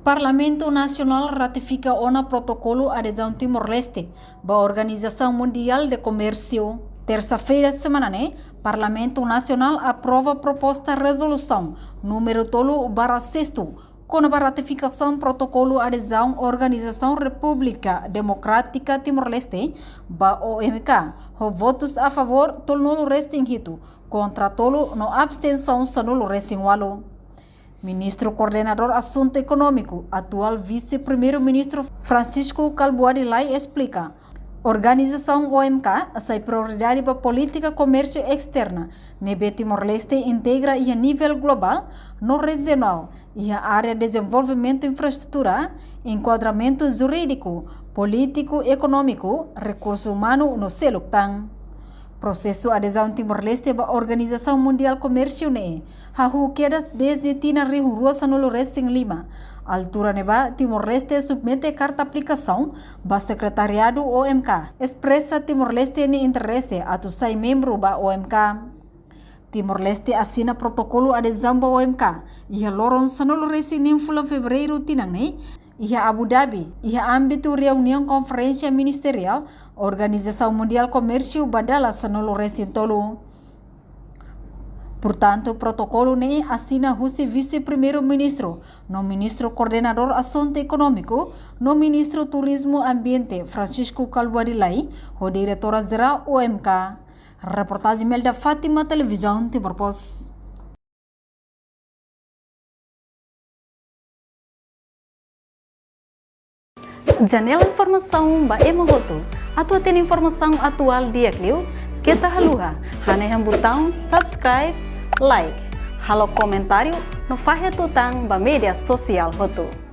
Parlamento Nacional ratifica o protocolo adesão Timor-Leste da Organização Mundial de Comércio. Terça-feira de semana, Parlamento Nacional aprova proposta resolução número 12/6 com a ratificação do protocolo adesão Organização República Democrática Timor-Leste da OMK. Votos a favor tolo restingido, contra tolo no abstenção sanulo restingualo. Ministro Coordenador Assunto Econômico, atual Vice-Primeiro-Ministro Francisco Calbuadilai explica: Organização OMK sai prioridade para política comércio externa, nebe Timor-Leste integra e a nível global, no regional e a área de desenvolvimento infraestrutura, enquadramento jurídico, político, econômico, recurso humano no seluktan. Processo adesão Timor-Leste à Organização Mundial Comércio quedas desde Tina Rio Rosa no Leste em Lima. Altura neba Timor-Leste submete carta aplicação ao Secretariado OMK. Expressa Timor-Leste ni interesse a tu sai membro da OMK. Timor-Leste assina protocolo adesão da OMK e a loron sanolo resi ninfula fevereiro tinang e a Abu Dhabi e a âmbito reunião conferência ministerial Organização Mundial Comércio badala sanolo resintolo. Portanto, o protocolo assina o vice-primeiro-ministro, no ministro coordenador assunto econômico, no ministro turismo ambiente Francisco Calbuadilai, o diretora-geral OMK. Reportagem Melda Fátima, televisão Timor-Post. Janela informação ba emohoto. Atua tem informação atual dia Clio. Kita haluha. Hane botão subscribe, like. Halo comentário no fahe tutang ba media sosial hoto.